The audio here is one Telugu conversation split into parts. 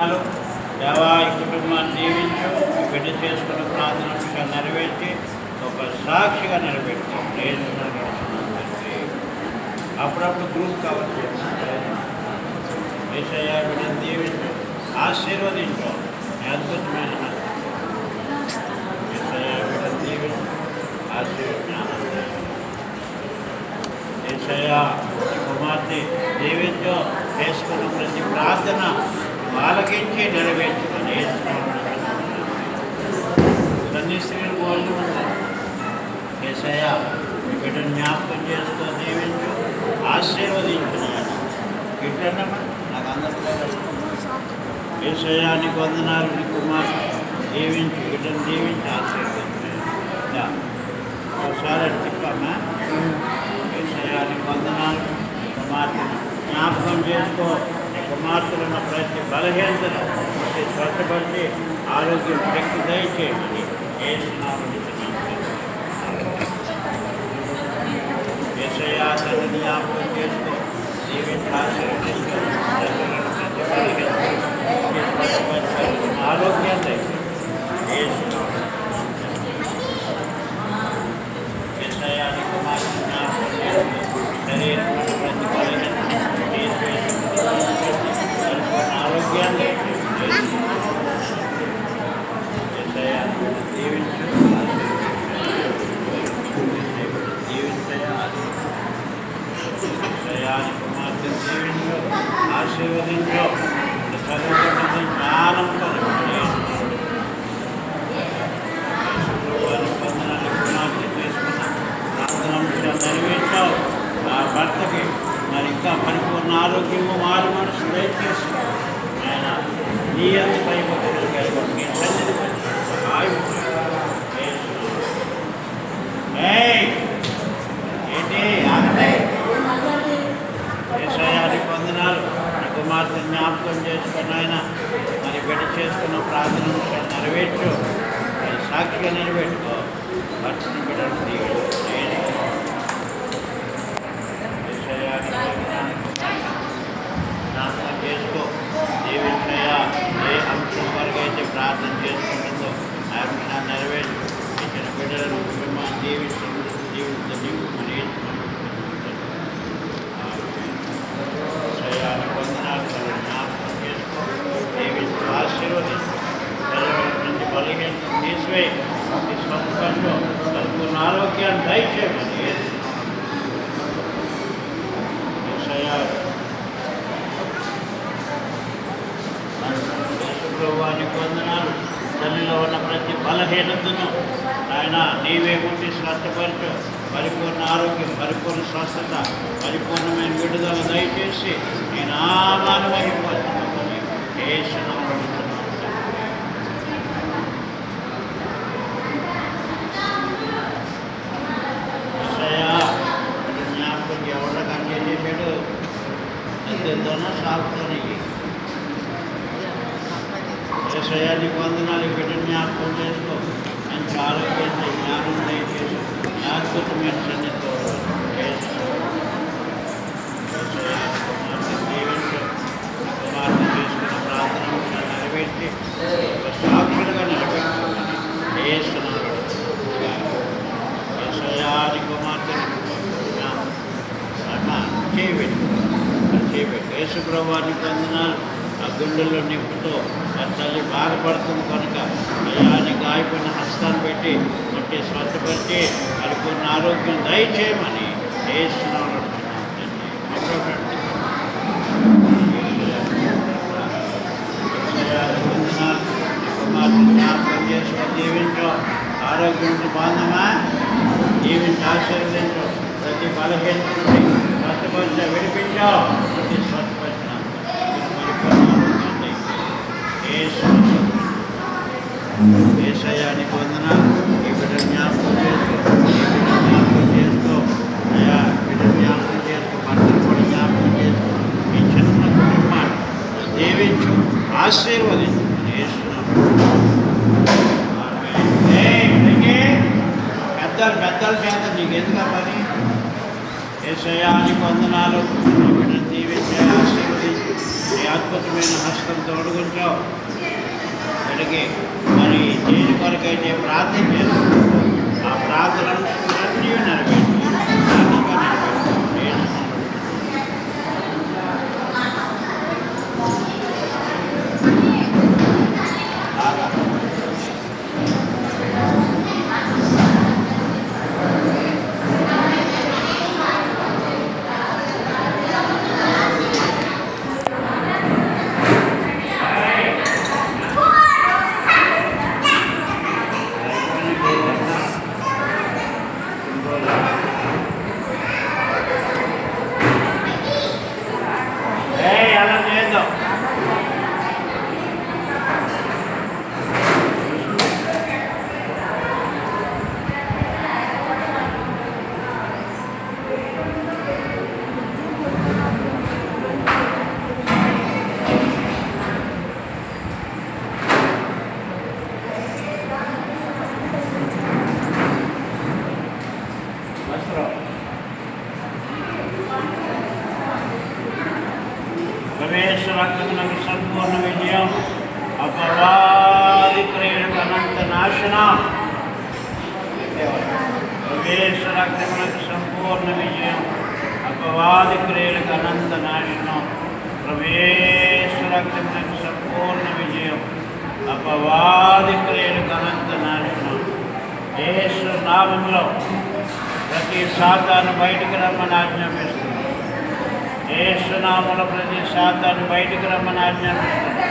దేవా ఈ కుటుంబాన్ని దీవించు, బిడ్డ చేసుకున్న ప్రార్థన నెరవేర్చి ఒక సాక్షిగా నిలబెట్టి అప్పుడప్పుడు గ్రూప్ కవర్ చేయాలి. ఏసయ్యా బిడ్డను దీవించు, ఆశీర్వదించు, అద్భుతమైన ఏసయ్యా బిడ్డను దీవించు, ఆశీర్వదించు. ఏసయ్యా కుమార్తె దీవించు, చేసుకున్న ప్రతి ప్రార్థన ఆలకించి నెరవేర్చుకొని అన్ని స్త్రీలు వాళ్ళు ఉన్నారు. ఏసయ్యా బిడ్డను జ్ఞాపకం చేస్తూ దీవించు, ఆశీర్వదించున్నాను. బిడ్డన్నమా నాకు అందరిలో ఏసయ్యా నీకు వందనాలు. నీ కుమార్తె దీవించు, బిడ్డను దీవించి ఆశీర్వదించు. ఒకసారి చెప్పమ్మా. ఏసయ్యా నీకు వందనాలు. కుమార్తెను జ్ఞాపకం చేసుకో. కుమార్తెలు ఉన్న ప్రతి బలహీనతను స్వచ్ఛపరిచి ఆరోగ్యం శక్తి దయచేయమని ఏసయ్యా తను జ్ఞాపకం చేసుకో. దీవించి ఆశీర్వదించు. ఆరోగ్యం దయచేయి. ఏసయ్యా నీ కుమార్తె జ్ఞాపకం చేసుకో. శరీరం ప్రతి బలహీనత ఆరోగ్యాన్ని దీవించు, కుమార్తె దీవించు, ఆశీర్వదించు. చదువుతున్నది జ్ఞానంతో కుమార్తె చేసుకున్న ప్రార్థన నెరవేర్చావు. ఆ భర్తకి మరి ఇంకా పరిపూర్ణ ఆరోగ్యము మారు మనసు దయచేసి ఆయన నీ అంతపై ఏంటి ఏసయ్యానికి వందనాలు. కుమార్తె జ్ఞాపకం చేసుకుని ఆయన మరి బిడ్డ చేసుకున్న ప్రార్థన నెరవేర్చు, మరి సాక్షిగా నిలబెట్టుకో. భర్తను బిడ్డను దీవించు. జ్ఞాపకం చేసుకో. దీవించయ్యా. ఏ అంశం వరకు అయితే ప్రార్థన చేసుకుంటుందో ఆ అంశాన్ని నెరవేర్చు. ఇచ్చిన బిడ్డలను కుటుంబాన్ని జీవించని వందనాలు. జ్ఞాపకం చేసుకో. దీవించు, ఆశీర్వదించు. ప్రతి బలహీనతను తీసివేయి. ఈ స్వస్థంలో పరిపూర్ణ ఆరోగ్యాన్ని దయచేయమని ప్రభువానికి వందనాలు. తల్లిలో ఉన్న ప్రతి బలహీనతను ఆయన నీవే ముట్టి స్వస్థపరచు. పరిపూర్ణ ఆరోగ్యం, పరిపూర్ణ స్వస్థత, పరిపూర్ణమైన విడుదల దయచేసి నీ నామాన్ని మహిమపరచుకోమని యేసునామములో జ్ఞాపకం ఎవరి కంటే చేశాడు. ఎంతెంతోనో సాగుతాను. ఏసయ్యా నీకు వందనాలు. బిడ్డను జ్ఞాపకం చేసుకో. మంచి ఆరోగ్యం, జ్ఞానం దయచేసి అద్భుతమైన సన్నిధితో దీవించు. కుమార్తె చేసుకున్న ప్రార్థన నెరవేర్చి ఒక సాక్షులుగా నిలబెట్టుకోమని చేస్తున్నాడు. ఏసయ్యా నీ కుమార్తెను చేయబెట్టు. యేసు ప్రభువానికి వందనాలు. ఆ గుండెల్లో నింపుతో ఆ తల్లి బాధపడుతుంది కనుక అయాన్ని గాయపడిన హస్తాన్ని పెట్టి మట్టి స్వచ్ఛపరిచి పరిపూర్ణ ఆరోగ్యం దయచేయమని చేస్తున్నాను. కుమార్తె జ్ఞాపకం చేసుకొని దీవించు. ఆరోగ్యం బాగుందమ్మా. దీవించి ఆశీర్వదించు. ప్రతి బలహీనత నుండి స్వచ్ఛపరిచ విడిపించావు. ప్రతి స్వచ్ఛపరిచిన ఏసయ్యానికి వందనాలు. ఈ బిడ్డ జ్ఞాపకం చేసుకో. ఈ బిడ్డ జ్ఞాపకం చేసుకో. అయ్యా బిడ్డ జ్ఞాపకం చేసుకో. భర్తను కూడా జ్ఞాపకం చేసుకో. ఈ చిన్న కుటుంబాన్ని దీవించు, ఆశీర్వదించు. పెద్దల చేత నీకు ఎందుకు పని. ఏసయ్యానికి వందనాలు. బిడ్డను దీవించే, ఆశీర్వదించు. నీ అద్భుతమైన హస్తం తోడుకుంటావు. ఇక్కడికి మరి దేని కొరకైతే ప్రార్థన చేస్తావు ఆ ప్రార్థనలు అన్నీ నెరవేర్చు. ప్రవేశరక్తమునకు సంపూర్ణ విజయం, అపవాది క్రియలకు అనంత నాశనం. ప్రవేశరక్తమునకు సంపూర్ణ విజయం, అపవాది క్రియలకు అనంత నాశనం. ప్రవేశరక్తమునకు సంపూర్ణ విజయం, అపవాది క్రియలకు అనంత నాశనం. యేసు నామములో ప్రతి సాతాను బయటికి రమ్మని ఆజ్ఞాపిస్తుంది. యేసునామములో ప్రతి సాతాను బయటికి రమ్మని ఆజ్ఞాపిస్తుంది.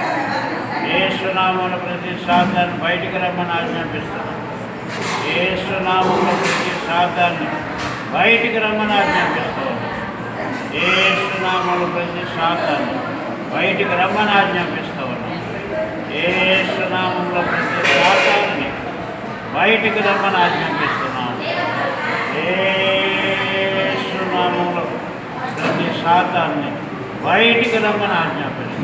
యేసునామములో ప్రతి సాతాను బయటికి రమ్మని ఆజ్ఞాపిస్తుంది. యేసునామములో ప్రతి సాతాన్ని బయటికి రమ్మని ఆజ్ఞాపిస్తుంది. యేసునామములో ప్రతి సాతాన్ని బయటికి రమ్మని ఆజ్ఞాపిస్తూ ఉన్నాం. యేసునామములో ప్రతి సాతాన్ని బయటికి రమ్మని ఆజ్ఞాపిస్తున్నాం. యేసునామములో ప్రతి సాతాన్ని బయటికి రమ్మని ఆజ్ఞాపిస్తున్నాం.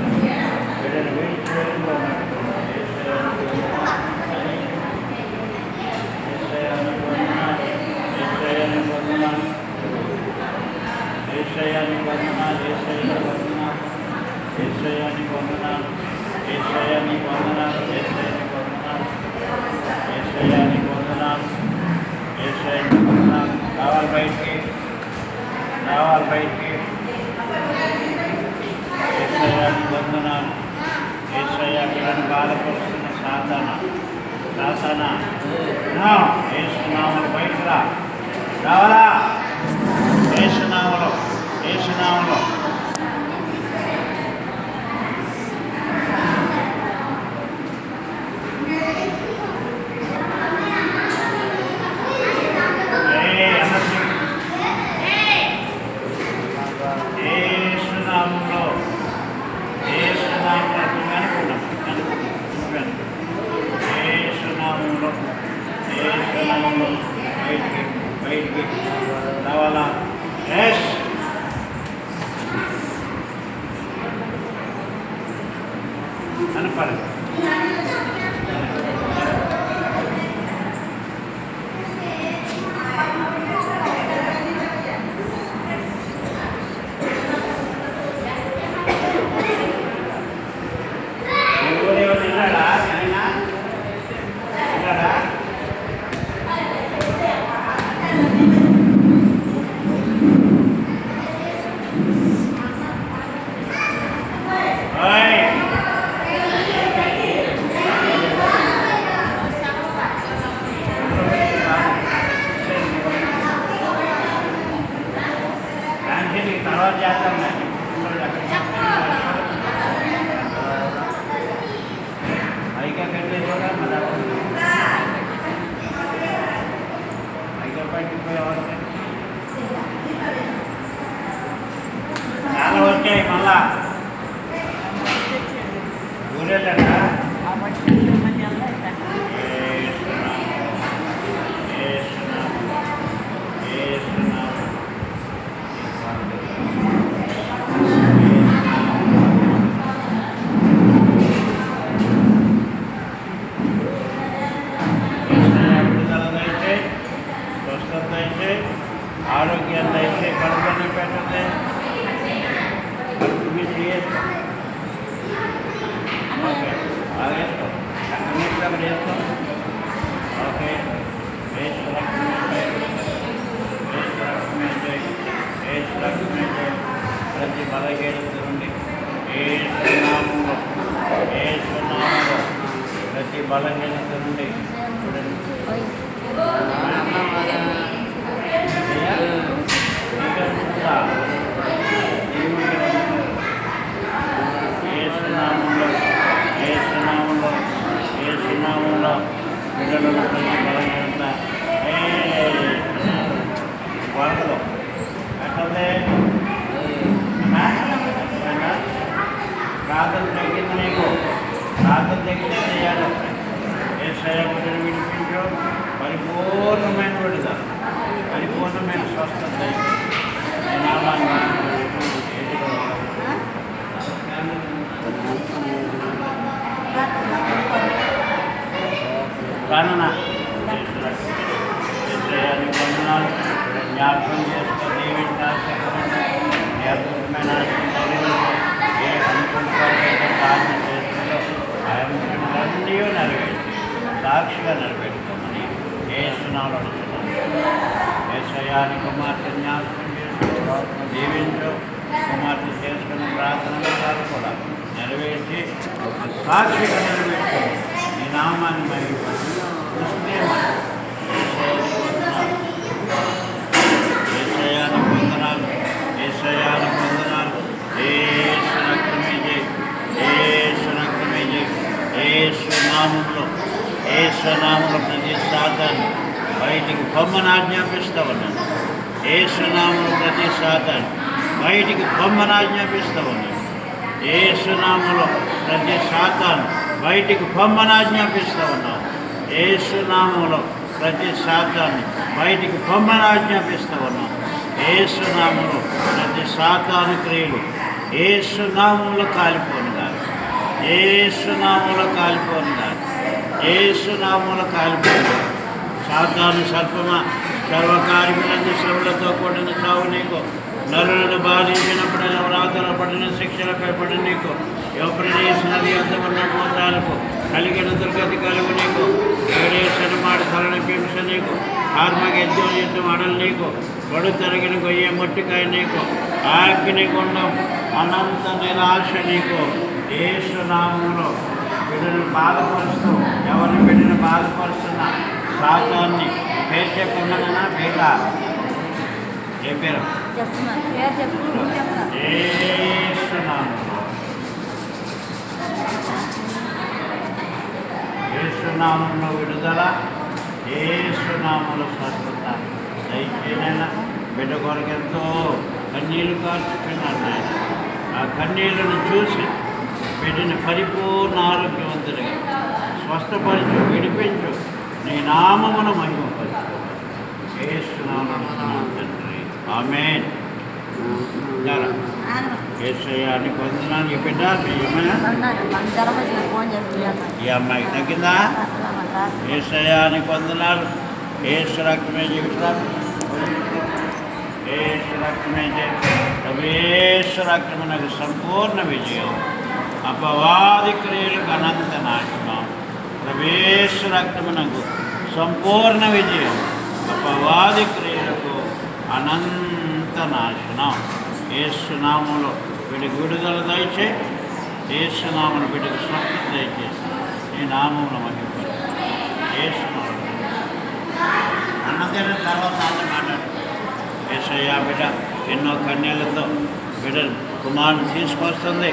రావాలి బయటికి, రావాలి బయటికి. ఏసయ్యానికి వందనాలు. ఏసయ్య పిల్లని బాధపరుస్తున్న సాతానా ఏసునామములో బయటకు రా, రావాలా? ఏసునామములో, ఏసునామములో బయటికి రావాలా? ఎస్ కనపడదు. తర్వాత చేస్తాం. అయిగా పెట్టేది కూడా మన అయిగా పట్టిపోయేవాళ్ళు చాలా వచ్చాయి. మళ్ళా ఊరేళ్ళా ఆరోగ్యాన్ని అయితే కడుపుని పెట్టండి. అక్కడ చేస్తాం. ఓకే, ఏసు రక్తమే జై, ఏసు రక్తమే జై. ప్రతి బలహీనత నుండి ఏసు నామములో, ఏసు నామములో ప్రతి బలహీనత నుండి చూడండి. ఏసునామంలో, ఏసునామంలో, ఏసునామంలో పిల్లలను ప్రతి బలహీనత వరదలు అట్లే ప్రార్థన తగ్గింది నీకు, ప్రార్థన తగ్గింది చేయాలి. ఏసయ్య బిడ్డను విడిపించు, పరిపూర్ణమైన విడుదల, పరిపూర్ణమైన స్వస్థత ప్రాణన ఏసయ్యాన్ని వందనాలు. జ్ఞాపకం చేసుకో, దీవించాల్సిన అద్భుతమైన ఏ అనుకుంటే ప్రార్థన చేస్తుందో ఆయన అన్నీ నెరవేర్చి సాక్షిగా నిలబెట్టుకోమని ఏసునామములో అడుగుతున్నాను. ఏసయ్యాని కుమార్తె జ్ఞాపకం చేసుకో, దీవించు. కుమార్తె చేసుకున్న ప్రార్థనలు కూడా నెరవేర్చి సాక్షిగా నిలబెట్టుకో. ఈ నామాన్ని మరియు ఏసయ్యాని పొందనాలు, ఏసయ్యాని పొందనాలు. ఏసు రక్తమే జై, ఏసు రక్తమే జై. ఏసు నామములో, ఏసు నామములో ప్రతి సాతాన్ని బయటికి బొమ్మను ఆజ్ఞాపిస్తూ ఉన్నాను. ఏసు నామములో ప్రతి సాతాన్ని బయటికి బొమ్మను ఆజ్ఞాపిస్తూ ఉన్నాను. ఏసు నామములో ప్రతి సాతాన్ని బయటికి బొమ్మను ఆజ్ఞాపిస్తూ ఉన్నాను. ఏసు నామములో ప్రతి సాతాన్ని బయటికి బొమ్మను ఆజ్ఞాపిస్తూ ఉన్నాను. ఏసు నామములో ప్రతి సాతాను క్రియలు ఏసు నామములో కాలిపోనుగా, ఏసు నామములో కాలిపోనుగా, ఏసు నామములో కాలిపోనుగా. సాతాను సర్పమా, సర్వకార్యములందు శ్రమలతో కూడిన చావు నీకు, నరులను బాధించినప్పుడు రాతల పడిన శిక్షలపై పడి నీకు, యోప్రదేశనది అంత ఉన్న గోత్రాలకు కలిగిన దుర్గతి కలుగు నీకు, విడేశనమాడు తలని హింస నీకు, ఆత్మగెద్దు యుద్ధం అడలు నీకు, పొడు తరిగిన గొయ్యే మొట్టికాయ నీకు, అగ్ని గుండం అనంత నిరాశ నీకు. యేసు నామములో బిడ్డను బాధపరుస్తూ, ఎవరిని బిడ్డను బాధపరుస్తున్నా సాతాన్ని పేరు చెప్పకుండా పేట ఏ పేరు యేసు నామములో, యేసు నామములో విడుదల, యేసు నామములో స్వస్థత దయచేనైనా. బిడ్డ కొరకు ఎంతో కన్నీళ్ళు కార్చుకున్నాను ఆయన. ఆ కన్నీళ్ళను చూసి బిడ్డని పరిపూర్ణ ఆరోగ్యవంతుడిగా స్వస్థపరచు, విడిపించు, నీ నామమును మహిమపరచు. యేసు నామములో తండ్రి, ఆమేన్. యేసయ్యాని పొందుతున్నాను. ఈ బిడ్డ ఈ అమ్మాయికి తగ్గిందా? యేసయ్యాని పొందున్నారు. యేసు రక్తమే జీవితాలు, యేసు రక్తమే జీవితం, యేసు రక్తమునకు సంపూర్ణ విజయం, అపవాది క్రియలకు అనంత నాశనం. యేసు రక్తమునకు సంపూర్ణ విజయం, అపవాది క్రియలకు అనంత నాశనం. యేసు నామములో వీడికి విడుదల దయచే, యేసు నామములో వీడికి స్వస్థత దయచేసి ఈ నామములో మహిమపరచు. యేసు నామములో అన్నదేన తర్వాత మాట్లాడు. యేసయ్యా బిడ్డ ఎన్నో కన్యలతో బిడ్డ కుమారుని తీసుకొస్తుంది.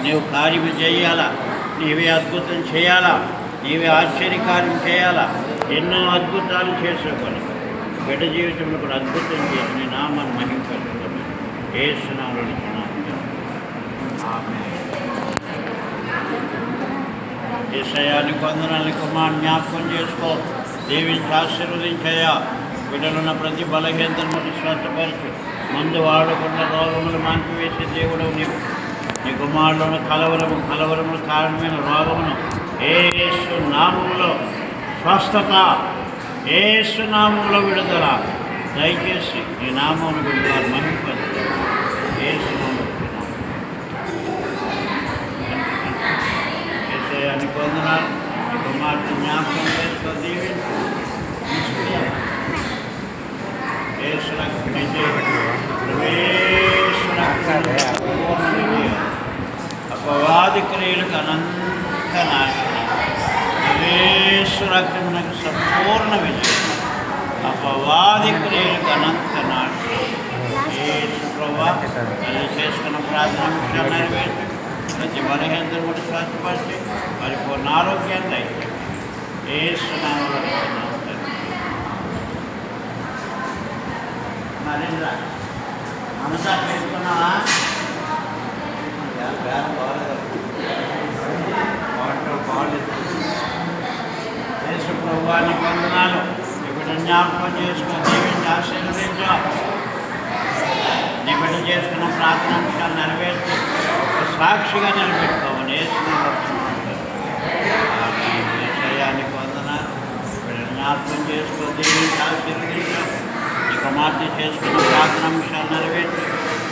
నీవు కార్యం చేయాలా, నీవే అద్భుతం చేయాలా, నీవే ఆశ్చర్యకార్యం చేయాలా. ఎన్నో అద్భుతాలు చేసుకొని బిడ్డ జీవితంలో కూడా అద్భుతం చేసి నీ నామాన్ని మహిమపరచుకోండి. యేసు నామములో ఆమేన్. యేసయ్యాని వందనాలు. కుమారుని జ్ఞాపకం చేసుకో, దీవించి ఆశీర్వదించయ్యా. బిడ్డలున్న ప్రతి బలహీనతను స్వస్థపరచు, మందు వాడకుండా రోగములు మాన్పివేసే దేవుడు నీవు. నీ కుమారులను కలవరములు కారణమైన రోగమును యేసు నామములో స్వస్థత, యేసు నామములో విడుదల దయచేసి నీ నామమును విడుదల మహిమపరచు. యేసు నామములో యేసయ్యాని వందనాలు. కుమార్తె జ్ఞాపకం చేసుకో దీవించు యేసు రక్తం విజయం యేసు రక్తం పూర్ణ విజయం అపవాది క్రియలకు అనంత నాశనం యేసు రక్తమునకు సంపూర్ణ విజయం అపవాది క్రియలకు అనంత నాశనం యేసు ప్రభువా తల్లి చేసుకున్న ప్రార్థన విషయాన్ని నెరవేర్చి ప్రతి బలహీనతను కూడా స్వస్థపరిచి పరిపూర్ణ ఆరోగ్యాన్ని దయచేయండి యేసు నామములో అడుగుతున్నాము తండ్రి. నరేంద్ర మనసా పెట్టుకున్నావా బేరం బాగాలేదు బాగాలేదు యేసు ప్రభువాన్ని వందనాలు ఇప్పుడు జ్ఞాపకం చేసుకొని దీవించి ఆశీర్వదించు నీ బిడ్డ చేసుకున్న ప్రార్థన అంశాలు నెరవేర్చి ఒక సాక్షిగా నిలబెట్టుకోమని విషయానికి వందనాలు బిడ్డ జ్ఞాపకం చేసుకొని దీవించి ఆశీర్వదించు నీ కుమార్తె చేసుకున్న ప్రార్థన అంశాలు నెరవేర్చి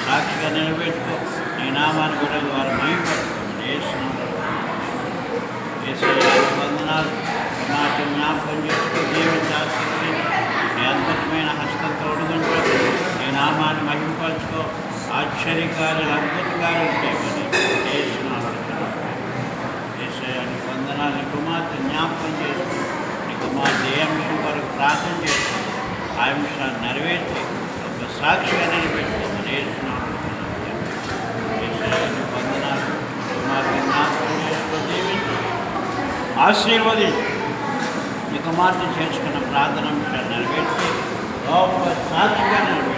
సాక్షిగా నిలబెట్టుకో నీ నామాన్ని బిడ్డల ద్వారా మహిమపడుకోమని విషయానికి వందనాలు కుమార్తె జ్ఞాపకం చేసుకొని దీవించి ఆశీర్వదించు నీ అద్భుతమైన హస్తం తోడుగుంటూ నీ నామాన్ని మహిమపరచుకో ఆశ్చర్యకార్యాలు అద్భుతకార్యాలు చేయమని విషయానికి వందనాలు నీ కుమార్తె జ్ఞాపకం చేసుకో నీ కుమార్తె ఏ అంశం వరకు ప్రార్థన చేసుకో ఆ అంశాన్ని నెరవేర్చి ఒక సాక్షిగా నిలబెట్టుకోమని విషయానికి వందనాలు కుమార్తె జ్ఞాపకం చేసుకో దీవించు ఆశీర్వదించు నీ కుమార్తె చేసుకున్న ప్రార్థన అంశాన్ని నెరవేర్చి గొప్ప సాక్షిగా నిలబెట్టు